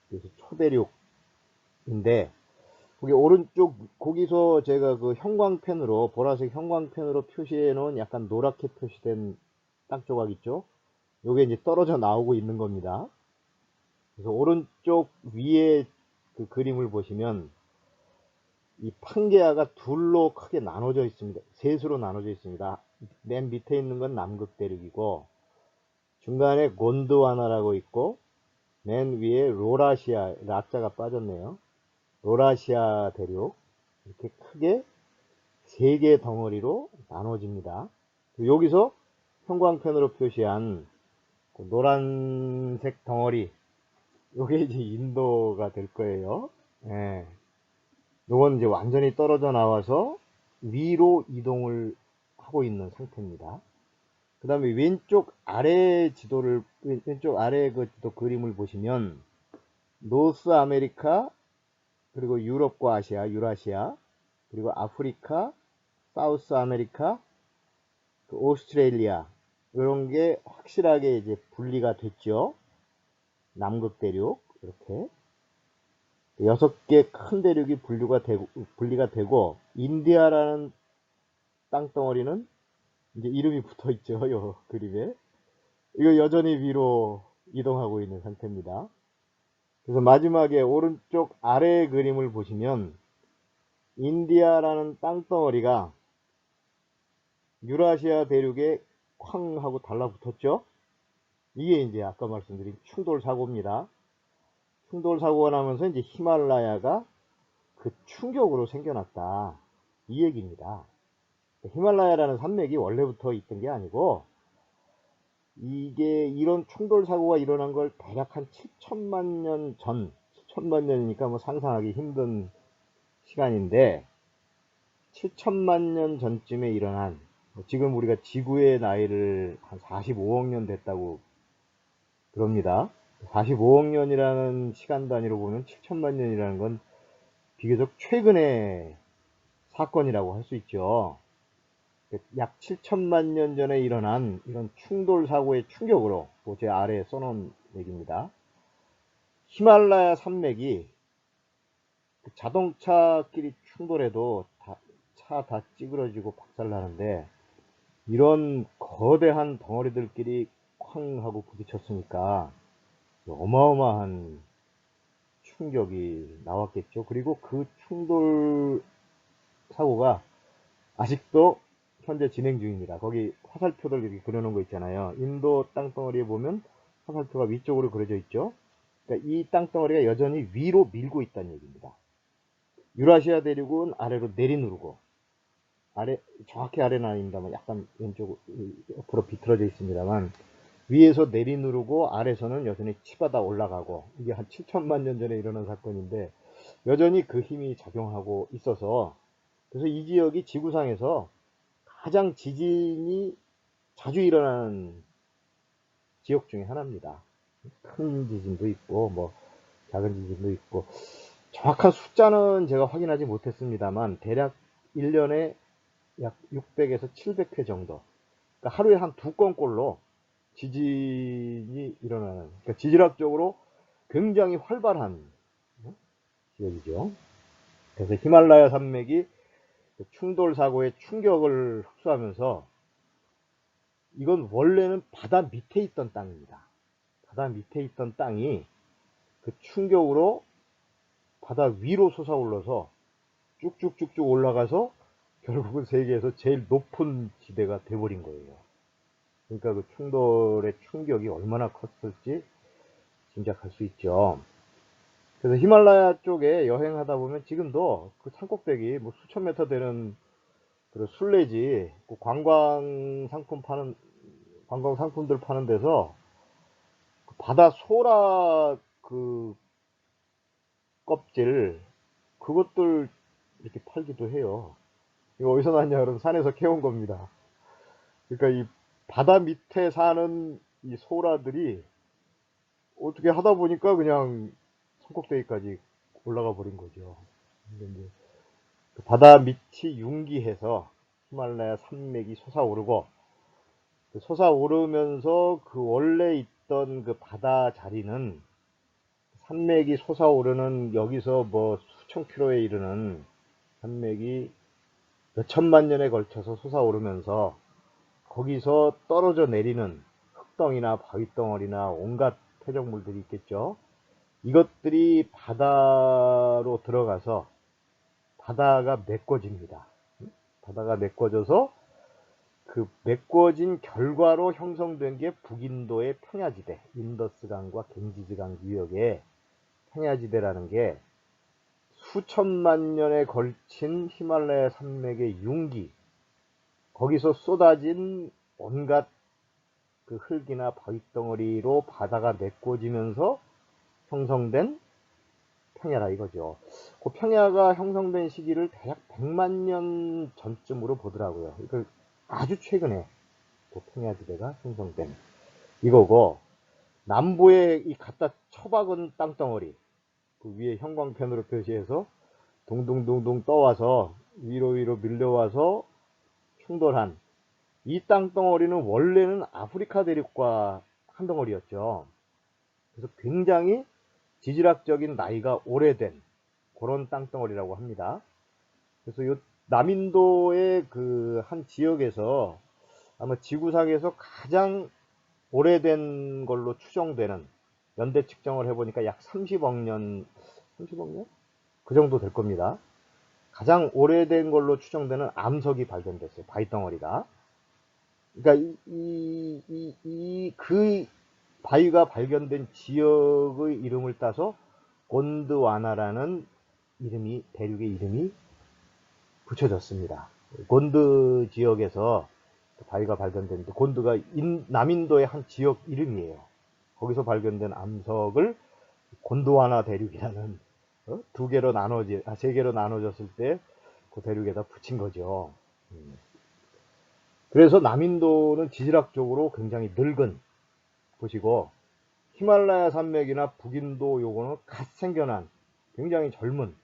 그래서 초대륙인데, 거기서 제가 그 형광펜으로, 보라색 형광펜으로 표시해 놓은 약간 노랗게 표시된 땅 조각 있죠? 요게 이제 떨어져 나오고 있는 겁니다. 그래서 오른쪽 위에 그 그림을 보시면 이 판게아가 둘로 크게 나눠져 있습니다. 셋으로 나눠져 있습니다. 맨 밑에 있는 건 남극 대륙이고, 중간에 곤드와나라고 있고, 맨 위에 로라시아, 락자가 빠졌네요. 로라시아 대륙. 이렇게 크게 세 개 덩어리로 나눠집니다. 여기서 형광펜으로 표시한 그 노란색 덩어리, 요게 이제 인도가 될 거예요. 예. 요건 이제 완전히 떨어져 나와서 위로 이동을 하고 있는 상태입니다. 그 다음에 왼쪽 아래 지도를, 왼쪽 아래 그 지도 그림을 보시면, 노스 아메리카, 그리고 유럽과 아시아, 유라시아, 그리고 아프리카, 사우스 아메리카, 그 오스트레일리아, 이런 게 확실하게 이제 분리가 됐죠. 남극 대륙, 이렇게. 6개 큰 대륙이 분리가 되고, 인디아라는 땅덩어리는 이제 이름이 붙어 있죠. 요 그림에. 이거 여전히 위로 이동하고 있는 상태입니다. 그래서 마지막에 오른쪽 아래 그림을 보시면, 인디아라는 땅덩어리가 유라시아 대륙에 쾅 하고 달라붙었죠. 이게 이제 아까 말씀드린 충돌 사고입니다. 충돌 사고가 나면서 이제 히말라야가 그 충격으로 생겨났다, 이 얘기입니다. 히말라야라는 산맥이 원래부터 있던 게 아니고, 이게 이런 충돌 사고가 일어난 걸 대략 한 7천만 년 전, 7천만 년이니까 뭐 상상하기 힘든 시간인데, 7천만 년 전쯤에 일어난, 지금 우리가 지구의 나이를 한 45억 년 됐다고 그럽니다. 45억 년이라는 시간 단위로 보면 7천만 년이라는 건 비교적 최근의 사건이라고 할 수 있죠. 약 7천만 년 전에 일어난 이런 충돌 사고의 충격으로, 제 아래에 써놓은 얘기입니다. 히말라야 산맥이 자동차끼리 충돌해도 차 다 찌그러지고 박살나는데, 이런 거대한 덩어리들끼리 쾅 하고 부딪혔으니까 어마어마한 충격이 나왔겠죠. 그리고 그 충돌 사고가 아직도 현재 진행 중입니다. 거기 화살표들 이렇게 그려놓은 거 있잖아요. 인도 땅덩어리에 보면 화살표가 위쪽으로 그려져 있죠. 그러니까 이 땅덩어리가 여전히 위로 밀고 있다는 얘기입니다. 유라시아 대륙은 아래로 내리누르고, 정확히 아래는 아닙니다만 약간 왼쪽 옆으로 비틀어져 있습니다만, 위에서 내리누르고 아래서는 여전히 치받아 올라가고, 이게 한 7천만 년 전에 일어난 사건인데 여전히 그 힘이 작용하고 있어서, 그래서 이 지역이 지구상에서 가장 지진이 자주 일어나는 지역 중에 하나입니다. 큰 지진도 있고 뭐 작은 지진도 있고, 정확한 숫자는 제가 확인하지 못했습니다만 대략 1년에 약 600에서 700회 정도, 그러니까 하루에 한 2건꼴로 지진이 일어나는, 그러니까 지질학적으로 굉장히 활발한 지역이죠. 그래서 히말라야 산맥이 충돌 사고의 충격을 흡수하면서, 이건 원래는 바다 밑에 있던 땅입니다. 바다 밑에 있던 땅이 그 충격으로 바다 위로 솟아올라서 쭉쭉쭉쭉 올라가서 결국은 세계에서 제일 높은 지대가 돼버린 거예요. 그러니까 그 충돌의 충격이 얼마나 컸을지 짐작할 수 있죠. 그래서 히말라야 쪽에 여행하다 보면 지금도 그 산꼭대기 뭐 수천 메터 되는 그 순례지, 그 관광 상품들 파는 데서 그 바다 소라 그 껍질, 그것들 이렇게 팔기도 해요. 이거 어디서 났냐 그러면 산에서 캐온 겁니다. 그러니까 이 바다 밑에 사는 이 소라들이 어떻게 하다 보니까 그냥 산꼭대기까지 올라가 버린 거죠. 근데 이제 그 바다 밑이 융기해서 히말라야 산맥이 솟아오르고, 그 솟아오르면서 그 원래 있던 그 바다 자리는, 산맥이 솟아오르는 여기서 뭐 수천 킬로에 이르는 산맥이 몇 천만 년에 걸쳐서 솟아오르면서 거기서 떨어져 내리는 흙덩이나 바위덩어리나 온갖 퇴적물들이 있겠죠. 이것들이 바다로 들어가서 바다가 메꿔집니다. 바다가 메꿔져서 그 메꿔진 결과로 형성된 게 북인도의 평야지대, 인더스강과 갱지즈강 유역의 평야지대라는 게 수천만 년에 걸친 히말라야 산맥의 융기, 거기서 쏟아진 온갖 그 흙이나 바위덩어리로 바다가 메꿔지면서 형성된 평야라 이거죠. 그 평야가 형성된 시기를 대략 100만 년 전쯤으로 보더라고요. 그러니까 아주 최근에 그 평야지대가 형성된 이거고, 남부에 이 갖다 처박은 땅덩어리, 그 위에 형광펜으로 표시해서 동동동동 떠와서 위로 밀려와서 충돌한 이 땅덩어리는 원래는 아프리카 대륙과 한 덩어리였죠. 그래서 굉장히 지질학적인 나이가 오래된 그런 땅덩어리라고 합니다. 그래서 요 남인도의 그 한 지역에서 아마 지구상에서 가장 오래된 걸로 추정되는, 연대 측정을 해보니까 약 30억 년, 30억 년? 그 정도 될 겁니다. 가장 오래된 걸로 추정되는 암석이 발견됐어요. 바위덩어리가. 그러니까 그 바위가 발견된 지역의 이름을 따서 곤드와나라는 이름이, 대륙의 이름이 붙여졌습니다. 곤드 지역에서 바위가 발견됐는데, 곤드가 남인도의 한 지역 이름이에요. 거기서 발견된 암석을 곤드와나 대륙이라는, 두 개로 세 개로 나눠졌을 때 그 대륙에다 붙인 거죠. 그래서 남인도는 지질학적으로 굉장히 늙은 곳이고, 히말라야 산맥이나 북인도 요거는 갓 생겨난 굉장히 젊은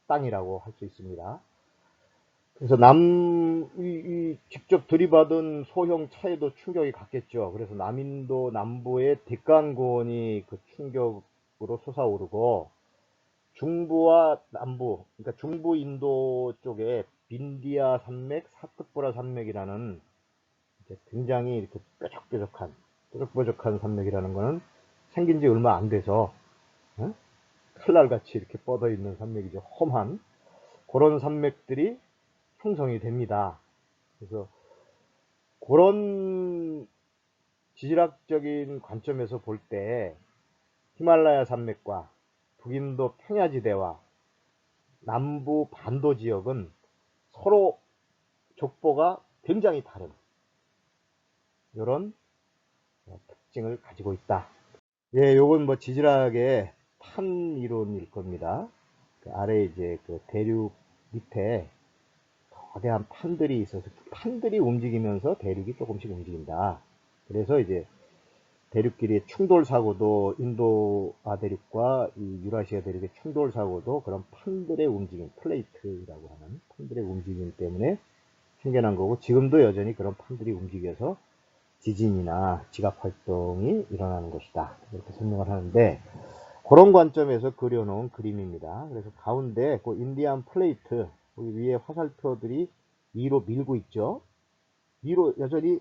땅이라고 할 수 있습니다. 그래서 직접 들이받은 소형 차에도 충격이 갔겠죠. 그래서 남인도 남부의 데칸고원이 그 충격으로 솟아오르고, 중부와 남부, 그러니까 중부 인도 쪽에 빈디아 산맥, 사트푸라 산맥이라는 굉장히 이렇게 뾰족뾰족한 산맥이라는 거는 생긴 지 얼마 안 돼서 칼날같이 이렇게 뻗어 있는 산맥이죠. 험한 그런 산맥들이 형성이 됩니다. 그래서 그런 지질학적인 관점에서 볼 때 히말라야 산맥과 북인도 평야지대와 남부 반도 지역은 서로 족보가 굉장히 다른 이런 특징을 가지고 있다. 예, 요건 뭐 지질학의 판 이론일 겁니다. 그 아래 이제 그 대륙 밑에 거대한 판들이 있어서 판들이 움직이면서 대륙이 조금씩 움직인다. 그래서 이제 대륙끼리 충돌 사고도, 인도아 대륙과 이 유라시아 대륙의 충돌 사고도 그런 판들의 움직임, 플레이트라고 하는 판들의 움직임 때문에 생겨난 거고, 지금도 여전히 그런 판들이 움직여서 지진이나 지각 활동이 일어나는 것이다, 이렇게 설명을 하는데, 그런 관점에서 그려놓은 그림입니다. 그래서 가운데 그 인디안 플레이트, 여기 위에 화살표들이 위로 밀고 있죠. 여전히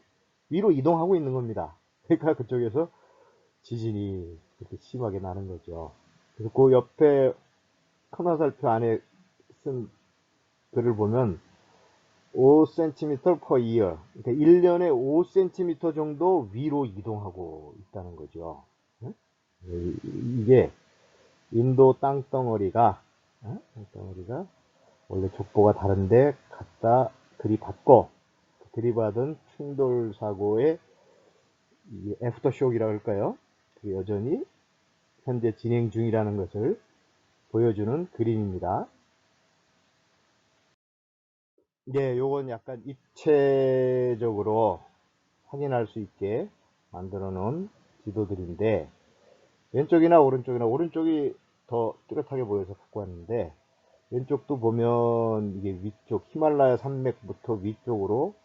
위로 이동하고 있는 겁니다. 그러니까 그쪽에서 지진이 그렇게 심하게 나는 거죠. 그래서 그 옆에 큰 화살표 안에 쓴 글을 보면 5cm per year, 그러니까 1년에 5cm 정도 위로 이동하고 있다는 거죠. 이게 인도 땅덩어리가 원래 족보가 다른데 갖다 들이받고, 들이받은 충돌 사고의 애프터쇼크라고 할까요? 여전히 현재 진행 중이라는 것을 보여주는 그림입니다. 네, 요건 약간 입체적으로 확인할 수 있게 만들어 놓은 지도들인데, 왼쪽이나 오른쪽이 더 뚜렷하게 보여서 갖고 왔는데, 왼쪽도 보면 이게 위쪽 히말라야 산맥부터 위쪽으로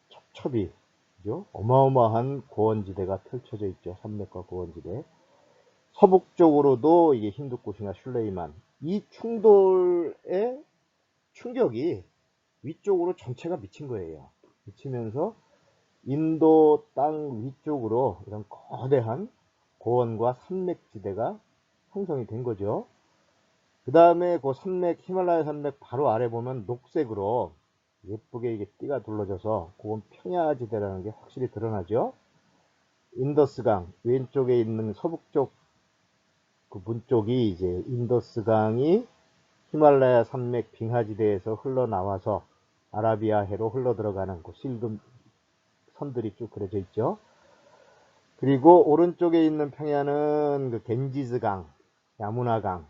첩첩이, 그죠? 어마어마한 고원지대가 펼쳐져 있죠. 산맥과 고원지대. 서북쪽으로도 이게 힌두쿠시나 슐레이만, 이 충돌의 충격이 위쪽으로 전체가 미친 거예요. 미치면서 인도 땅 위쪽으로 이런 거대한 고원과 산맥지대가 형성이 된 거죠. 그 다음에 그 산맥, 히말라야 산맥 바로 아래 보면 녹색으로 예쁘게 이게 띠가 둘러져서 그건 평야지대라는 게 확실히 드러나죠. 인더스강 왼쪽에 있는 서북쪽 그 문 쪽이 이제 인더스강이 히말라야 산맥 빙하지대에서 흘러나와서 아라비아해로 흘러들어가는 그 실금 선들이 쭉 그려져 있죠. 그리고 오른쪽에 있는 평야는 그 겐지스강, 야무나강,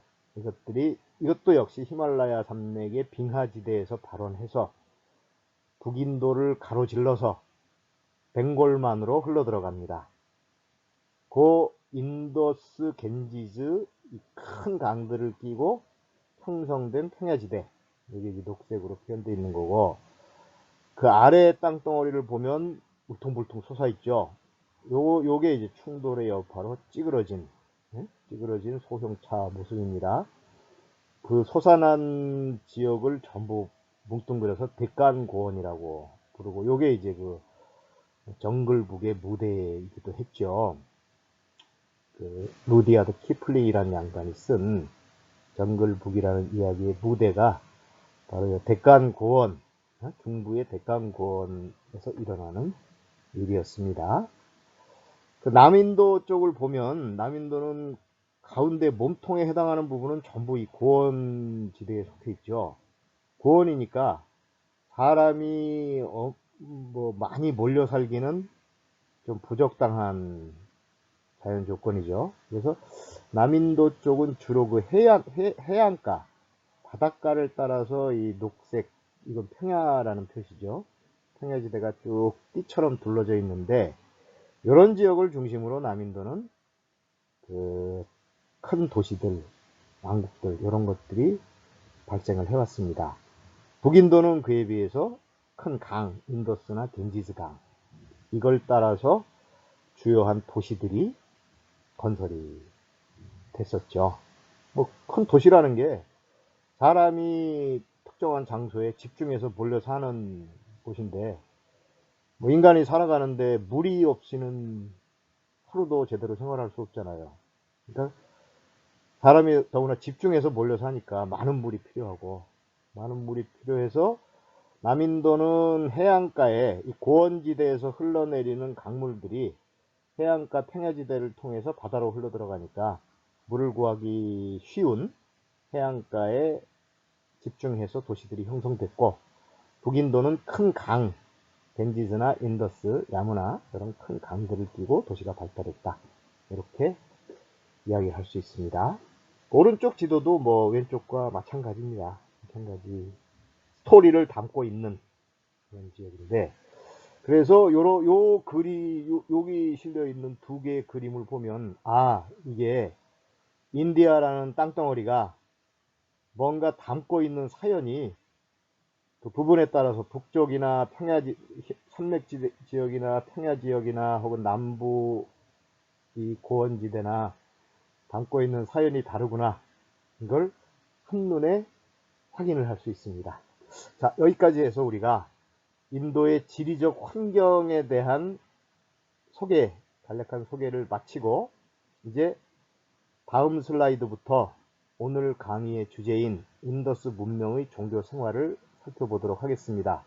이것도 역시 히말라야 산맥의 빙하지대에서 발원해서 북인도를 가로질러서 벵골만으로 흘러들어갑니다. 그 인더스, 겐지즈 큰 강들을 끼고 형성된 평야지대, 여기 녹색으로 표현되어 있는 거고, 그 아래 땅덩어리를 보면 울퉁불퉁 솟아있죠. 요게 이제 충돌의 여파로 찌그러진 소형차 모습입니다. 그 솟아난 지역을 전부 뭉뚱그려서 데칸고원이라고 부르고, 요게 이제 그 정글북의 무대이기도 했죠. 그 루디아드 키플링이라는 양반이 쓴 정글북이라는 이야기의 무대가 바로 데칸고원, 중부의 데칸고원에서 일어나는 일이었습니다. 그 남인도 쪽을 보면 남인도는 가운데 몸통에 해당하는 부분은 전부 이 고원 지대에 속해 있죠. 고원이니까 사람이 뭐 많이 몰려 살기는 좀 부적당한 자연 조건이죠. 그래서 남인도 쪽은 주로 그 해안가, 바닷가를 따라서 이 녹색, 이건 평야라는 표시죠. 평야지대가 쭉 띠처럼 둘러져 있는데, 이런 지역을 중심으로 남인도는 그 큰 도시들, 왕국들, 이런 것들이 발생을 해왔습니다. 북인도는 그에 비해서 큰 강, 인더스나 겐지스강, 이걸 따라서 주요한 도시들이 건설이 됐었죠. 뭐 큰 도시라는 게 사람이 특정한 장소에 집중해서 몰려 사는 곳인데, 뭐 인간이 살아가는데 물이 없이는 하루도 제대로 생활할 수 없잖아요. 그러니까 사람이 더구나 집중해서 몰려 사니까 많은 물이 필요하고, 많은 물이 필요해서 남인도는 해안가에 이 고원지대에서 흘러내리는 강물들이 해안가 평야지대를 통해서 바다로 흘러 들어가니까 물을 구하기 쉬운 해안가에 집중해서 도시들이 형성됐고, 북인도는 큰 강, 겐지스나 인더스, 야무나 이런 큰 강들을 끼고 도시가 발달했다, 이렇게 이야기할 수 있습니다. 오른쪽 지도도 뭐 왼쪽과 마찬가지입니다. 마찬가지 스토리를 담고 있는 그런 지역인데, 그래서 여기 실려 있는 두 개의 그림을 보면, 이게 인디아라는 땅덩어리가 뭔가 담고 있는 사연이 그 부분에 따라서 북쪽이나 산맥 지역이나 평야 지역이나 혹은 남부 이 고원지대나 담고 있는 사연이 다르구나, 이걸 한눈에 확인을 할 수 있습니다. 자, 여기까지 해서 우리가 인도의 지리적 환경에 대한 간략한 소개를 마치고, 이제 다음 슬라이드부터 오늘 강의의 주제인 인더스 문명의 종교 생활을 살펴보도록 하겠습니다.